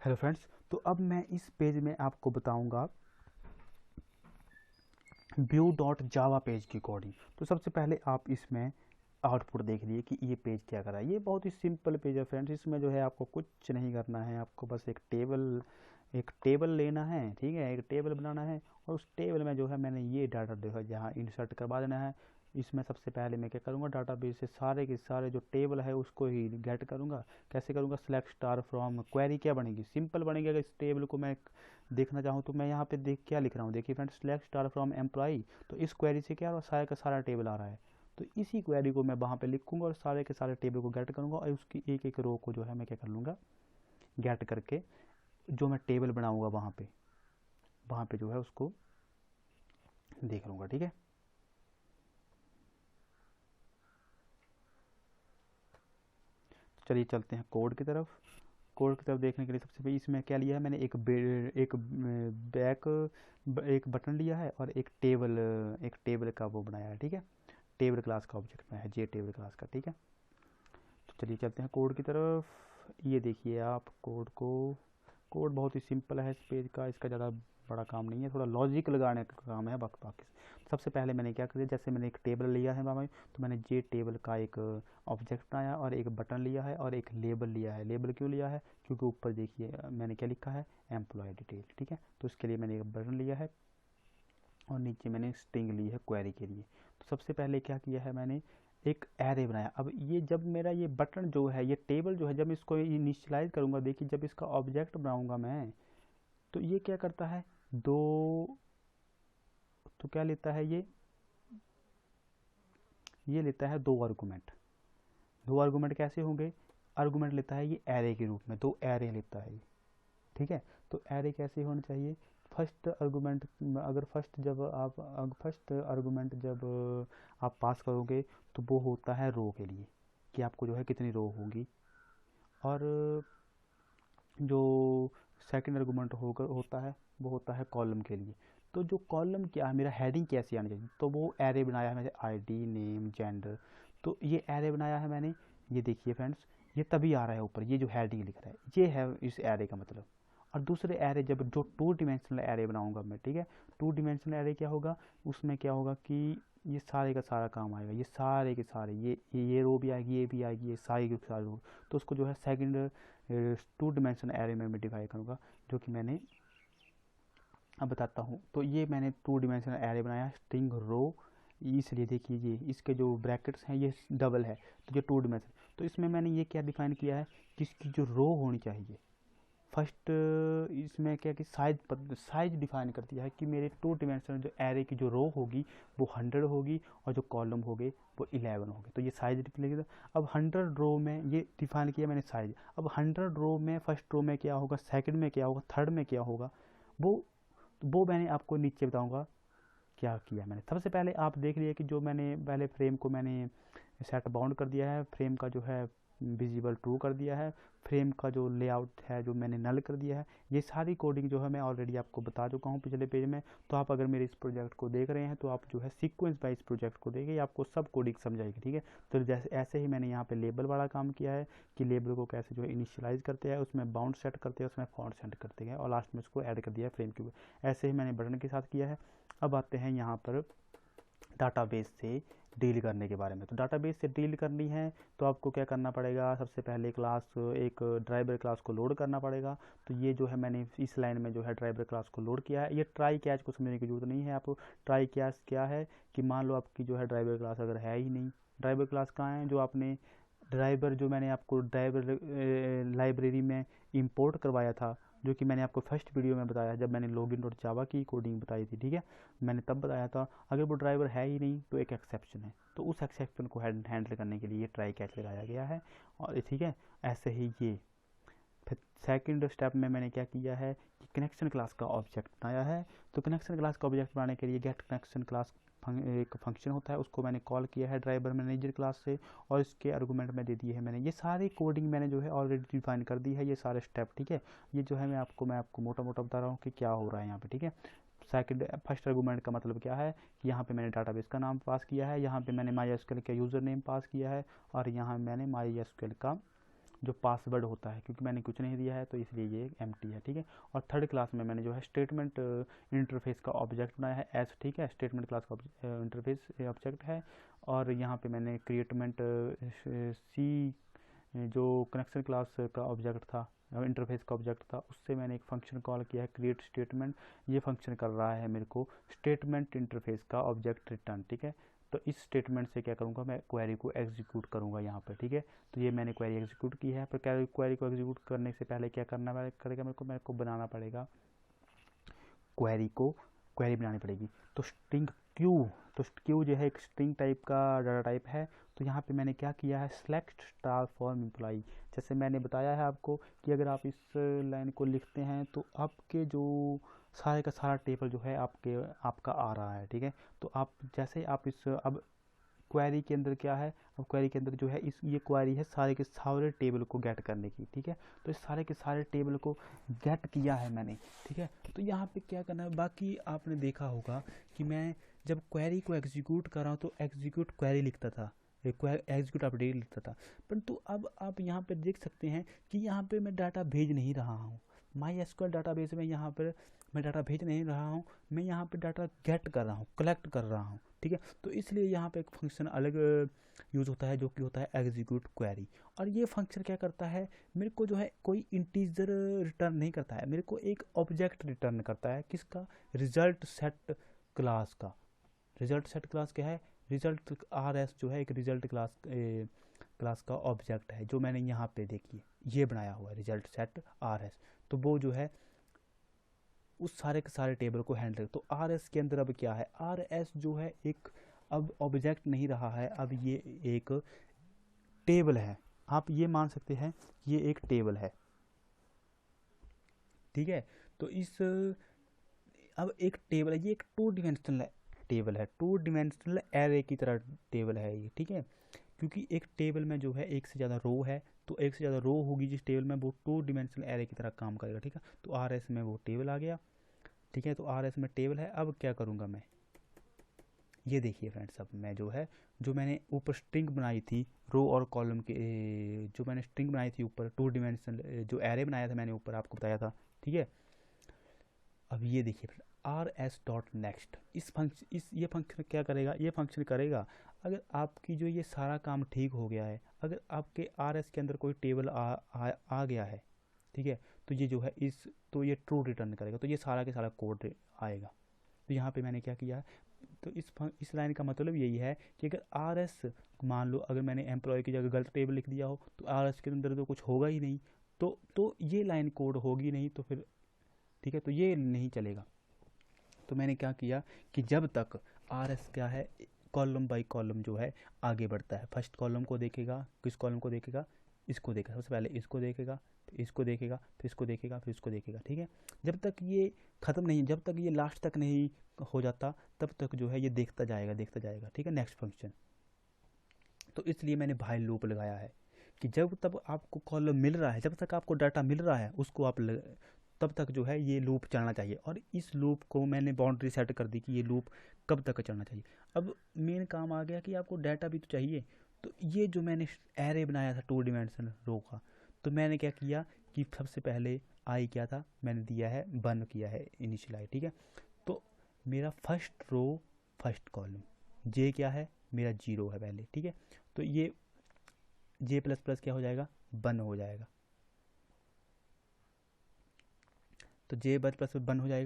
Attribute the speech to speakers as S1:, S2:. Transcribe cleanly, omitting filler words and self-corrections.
S1: Hello friends, तो अब मैं इस पेज में आपको बताऊंगा व्यू डॉट जावा पेज की कोडिंग। तो सबसे पहले आप इसमें आउटपुट देख लीजिए कि ये पेज क्या कर रहा है। ये बहुत ही सिंपल पेज है फ्रेंड्स। इसमें जो है आपको कुछ नहीं करना है, आपको बस एक टेबल लेना है, ठीक है, एक टेबल बनाना है और उस टेबल में जो है मैंने ये डाटा जो है यहाँ इंसर्ट करवा देना है। इसमें सबसे पहले मैं क्या करूँगा, डाटाबेस से सारे के सारे जो टेबल है उसको ही गेट करूँगा। कैसे करूँगा, सेलेक्ट स्टार फ्रॉम क्वेरी क्या बनेगी, सिंपल बनेगी। अगर इस टेबल को मैं देखना चाहूँ तो मैं यहाँ पे देख क्या लिख रहा हूँ, देखिए friends, select star from employee. तो इस क्वेरी से क्या हो रहा है, सारा का सारा टेबल आ रहा है। तो इसी क्वेरी को मैं वहाँ पे लिखूंगा और सारे के सारे टेबल को गेट करूँगा और उसकी एक एक रो को जो है मैं क्या कर लूँगा, गेट करके जो मैं टेबल बनाऊँगा वहाँ पे जो है उसको देख लूँगा, ठीक है। चलिए चलते हैं कोड की तरफ देखने के लिए सबसे पहले इसमें क्या लिया है मैंने, एक बटन लिया है और एक टेबल का वो बनाया है, ठीक है। टेबल क्लास का ऑब्जेक्ट बनाया है, जे टेबल क्लास का, ठीक है। तो चलिए चलते हैं कोड की तरफ। ये देखिए आप कोड बहुत ही सिंपल है इस पेज का, इसका ज़्यादा बड़ा काम नहीं है, थोड़ा लॉजिक लगाने का काम है बाकी। सबसे पहले मैंने क्या किया, जैसे मैंने एक टेबल लिया है मामा, तो मैंने जे टेबल का एक ऑब्जेक्ट बनाया और एक बटन लिया है और एक लेबल लिया है। लेबल क्यों लिया है, क्योंकि ऊपर देखिए मैंने क्या लिखा है, एम्प्लॉय डिटेल, ठीक है। तो इसके लिए मैंने एक बटन लिया है और नीचे मैंने स्ट्रिंग ली है क्वेरी के लिए। तो सबसे पहले क्या किया है मैंने, एक एरे बनाया। अब ये जब मेरा ये बटन जो है, ये टेबल जो है, जब इसको इनिशियलाइज करूंगा, देखिए जब इसका ऑब्जेक्ट बनाऊंगा मैं, तो ये क्या करता है, दो, तो क्या लेता है ये लेता है दो आर्गूमेंट। दो आर्गूमेंट कैसे होंगे, आर्गूमेंट लेता है ये एरे के रूप में, दो एरे लेता है ये, ठीक है। तो एरे कैसे होने चाहिए, फर्स्ट आर्गूमेंट, अगर फर्स्ट आर्गूमेंट जब आप पास करोगे तो वो होता है रो के लिए, कि आपको जो है कितनी रो होगी। और जो सेकंड आर्गूमेंट होता है वो होता है कॉलम के लिए। तो जो कॉलम क्या है, मेरा हेडिंग कैसी आनी चाहिए, तो वो एरे बनाया है मैंने, आईडी, नेम, जेंडर। तो ये एरे बनाया है मैंने, ये देखिए फ्रेंड्स, ये तभी आ रहा है ऊपर, ये जो हेडिंग लिख रहा है ये है इस एरे का मतलब। और दूसरे एरे, जब जो टू डिमेंशनल एरे बनाऊंगा मैं, ठीक है, टू डिमेंशनल एरे क्या होगा, उसमें क्या होगा कि ये सारे का सारा काम आएगा, ये सारे के सारे, ये रो भी आएगी, ये भी आएगी, ये सारी की सारी रो। तो उसको जो है सेकंड टू डिमेंशनल एरे में डिफाइन करूँगा, जो कि मैंने अब बताता हूँ। तो ये मैंने टू डिमेंशनल एरे बनाया, स्ट्रिंग रो, इसलिए देखिए ये इसके जो ब्रैकेट्स हैं ये डबल है, तो ये टू डिमेंशनल। तो इसमें मैंने ये क्या डिफाइन किया है कि इसकी जो रो होनी चाहिए, फर्स्ट इसमें क्या कि साइज डिफाइन कर दिया है कि मेरे टू डिमेंशनल जो एरे की जो रो होगी वो 100 होगी और जो कॉलम होगे वो 11 होंगे। तो ये साइज डिफाइन, अब 100 रो में ये डिफाइन किया मैंने साइज। अब 100 रो में फर्स्ट रो में क्या होगा, सेकंड में क्या होगा, थर्ड में क्या होगा, वो वो मैंने आपको नीचे बताऊंगा क्या किया मैंने। सबसे पहले आप देख लिए कि जो मैंने पहले फ्रेम को मैंने सेट बाउंड कर दिया है, फ्रेम का जो है विजिबल ट्रू कर दिया है, फ्रेम का जो लेआउट है जो मैंने नल कर दिया है। ये सारी कोडिंग जो है मैं ऑलरेडी आपको बता चुका हूँ पिछले पेज में। तो आप अगर मेरे इस प्रोजेक्ट को देख रहे हैं तो आप जो है सीक्वेंस वाइज प्रोजेक्ट को देखिए, आपको सब कोडिंग समझाएगी, ठीक है। तो जैसे ऐसे ही मैंने यहाँ पे लेबल वाला काम किया है कि लेबल को कैसे जो है इनिशियलाइज करते हैं, उसमें बाउंड सेट करते हैं, उसमें फॉन्ट सेट करते हैं और लास्ट में उसको ऐड कर दिया है फ्रेम के ऊपर। ऐसे ही मैंने बटन के साथ किया है। अब आते हैं यहाँ पर डाटाबेस से डील करने के बारे में। तो डाटाबेस से डील करनी है तो आपको क्या करना पड़ेगा, सबसे पहले एक ड्राइवर क्लास को लोड करना पड़ेगा। तो ये जो है मैंने इस लाइन में जो है ड्राइवर क्लास को लोड किया है। ये ट्राई कैच को समझने की जरूरत नहीं है आपको। ट्राई कैच क्या है कि मान लो आपकी जो है ड्राइवर क्लास अगर है ही नहीं, ड्राइवर क्लास कहाँ है, जो आपने ड्राइवर जो मैंने आपको ड्राइवर लाइब्रेरी में इंपोर्ट करवाया था, जो कि मैंने आपको फर्स्ट वीडियो में बताया जब मैंने लॉगिन डॉट जावा की कोडिंग बताई थी, ठीक है, मैंने तब बताया था। अगर वो ड्राइवर है ही नहीं तो एक एक्सेप्शन है, तो उस एक्सेप्शन को हैंडल करने के लिए ट्राई कैच लगाया गया है। और ठीक है, ऐसे ही ये फिर सेकंड स्टेप में मैंने क्या किया है कि कनेक्शन क्लास का ऑब्जेक्ट बनाया है। तो कनेक्शन क्लास का ऑब्जेक्ट बनाने के लिए गेट कनेक्शन क्लास एक फंक्शन होता है, उसको मैंने कॉल किया है ड्राइवर मैनेजर क्लास से और इसके आर्गूमेंट में दे दिए है मैंने। ये सारी कोडिंग मैंने जो है ऑलरेडी डिफाइन कर दी है, ये सारे स्टेप, ठीक है। ये जो है मैं आपको मोटा मोटा बता रहा हूँ कि क्या हो रहा है यहाँ पे, ठीक है। सेकंड फर्स्ट आर्गूमेंट का मतलब क्या है कि यहाँ पे मैंने डाटाबेस का नाम पास किया है, यहाँ पे मैंने माई एसक्यूएल का यूज़र नेम पास किया है और यहाँ मैंने माई एसक्यूएल का जो पासवर्ड होता है, क्योंकि मैंने कुछ नहीं दिया है तो इसलिए ये एम्प्टी है, ठीक है। और थर्ड क्लास में मैंने जो है स्टेटमेंट इंटरफेस का ऑब्जेक्ट बनाया है एस, ठीक है, स्टेटमेंट क्लास का इंटरफेस ऑब्जेक्ट है। और यहाँ पे मैंने क्रिएटमेंट सी जो कनेक्शन क्लास का ऑब्जेक्ट था, इंटरफेस का ऑब्जेक्ट था, उससे मैंने एक फंक्शन कॉल किया है क्रिएट स्टेटमेंट। ये फंक्शन कर रहा है मेरे को स्टेटमेंट इंटरफेस का ऑब्जेक्ट रिटर्न, ठीक है। तो इस स्टेटमेंट से क्या करूँगा, मैं क्वेरी को एग्जीक्यूट करूँगा यहाँ पर, ठीक है। तो ये मैंने क्वेरी एग्जीक्यूट की है, पर क्वेरी को एग्जीक्यूट करने से पहले क्या करना पड़ेगा, मेरे को बनाना पड़ेगा क्वेरी बनानी पड़ेगी। तो स्ट्रिंग क्यू, तो क्यू जो है एक स्ट्रिंग टाइप का डाटा टाइप है। तो यहाँ पे मैंने क्या किया है, सेलेक्ट स्टार फॉर्म एम्प्लॉई। जैसे मैंने बताया है आपको कि अगर आप इस लाइन को लिखते हैं तो आपके जो सारे का सारा टेबल जो है आपका आ रहा है, ठीक है। तो आप जैसे आप इस अब क्वेरी के अंदर क्या है, अब क्वेरी के अंदर जो है ये क्वेरी है सारे के सारे टेबल को गेट करने की, ठीक है। तो इस सारे के सारे टेबल को गेट किया है मैंने, ठीक है। तो यहाँ पे क्या करना है, बाकी आपने देखा होगा कि मैं जब क्वेरी को एग्जीक्यूट कर रहा हूँ तो एग्जीक्यूट क्वेरी लिखता था, एग्जीक्यूट अपडेट लिखता था। परंतु अब आप यहाँ पर देख सकते हैं कि यहाँ पे मैं डाटा भेज नहीं रहा हूँ, माई एसक्यूएल डाटाबेस में यहाँ पर मैं डाटा भेज नहीं रहा हूँ, मैं यहाँ पे डाटा गेट कर रहा हूँ, कलेक्ट कर रहा हूँ, ठीक है। तो इसलिए यहाँ पे एक फंक्शन अलग यूज़ होता है जो कि होता है एग्जीक्यूट क्वेरी। और ये फंक्शन क्या करता है, मेरे को जो है कोई इंटीजर रिटर्न नहीं करता है, मेरे को एक ऑब्जेक्ट रिटर्न करता है, किसका, रिजल्ट सेट क्लास का। रिजल्ट सेट क्लास क्या है, रिजल्ट आर एस जो है एक रिजल्ट क्लास का ऑब्जेक्ट है, जो मैंने यहाँ पे देखिए ये बनाया हुआ है रिजल्ट सेट आर एस। तो वो जो है उस सारे के सारे टेबल को हैंडल। तो आर एस के अंदर अब क्या है, आर एस जो है एक अब ऑब्जेक्ट नहीं रहा है, अब ये एक टेबल है। आप ये मान सकते हैं ये एक टेबल है, ठीक है। तो इस अब एक टेबल है, ये एक 2 डिमेंशनल टेबल है, 2 डिमेंशनल एरे की तरह टेबल है ये, ठीक है। क्योंकि एक टेबल में जो है एक से ज़्यादा रो है, तो एक से ज़्यादा रो होगी जिस टेबल में, वो 2 डिमेंशनल एरे की तरह काम करेगा, ठीक है। तो आर एस में वो टेबल आ गया, ठीक है। तो आर एस में टेबल है। अब क्या करूँगा मैं, ये देखिए फ्रेंड्स, अब मैं जो मैंने ऊपर स्ट्रिंग बनाई थी रो और कॉलम के, जो मैंने स्ट्रिंग बनाई थी ऊपर 2 डिमेंशनल जो एरे बनाया था मैंने ऊपर आपको बताया था, ठीक है। अब ये देखिए आर एस डॉट नेक्स्ट, ये फंक्शन क्या करेगा, ये फंक्शन करेगा अगर आपकी जो ये सारा काम ठीक हो गया है, अगर आपके आर एस के अंदर कोई टेबल आ गया है, ठीक है, तो ये जो है तो ये ट्रू रिटर्न करेगा, तो ये सारा के सारा कोड आएगा। तो यहाँ पे मैंने क्या किया है, तो इस लाइन का मतलब यही है कि अगर आर एस, मान लो अगर मैंने एम्प्लॉय की जगह गलत टेबल लिख दिया हो तो आर एस के अंदर तो कुछ होगा ही नहीं, तो ये लाइन कोड होगी नहीं, तो फिर ठीक है, तो ये नहीं चलेगा। तो मैंने क्या किया कि जब तक आर एस क्या है, कॉलम बाई कॉलम जो है आगे बढ़ता है, फर्स्ट कॉलम को देखेगा, किस कॉलम को देखेगा, इसको देखेगा, सबसे पहले इसको देखेगा, फिर इसको देखेगा, फिर इसको देखेगा, फिर इसको देखेगा, ठीक है। जब तक ये ख़त्म नहीं, जब तक ये लास्ट तक नहीं हो जाता तब तक जो है ये देखता जाएगा, ठीक है, नेक्स्ट फंक्शन। तो इसलिए मैंने भाई लूप लगाया है कि जब तक आपको कॉलम मिल रहा है, जब तक आपको डाटा मिल रहा है उसको आप तब तक जो है ये लूप चलना चाहिए। और इस लूप को मैंने बाउंड्री सेट कर दी कि ये लूप कब तक चलना चाहिए। अब मेन काम आ गया कि आपको डाटा भी तो चाहिए। तो ये जो मैंने एरे बनाया था 2 डिमेंशनल रो का, तो मैंने क्या किया कि सबसे पहले आई क्या था, मैंने दिया है 1 किया है इनिशियल आई, ठीक है। तो मेरा फर्स्ट रो फर्स्ट कॉलम, जे क्या है, मेरा 0 है पहले, ठीक है। तो ये जे प्लस प्लस क्या हो जाएगा, 1 हो जाएगा। तो जे प्लस प्लस 1 हो जाएगा।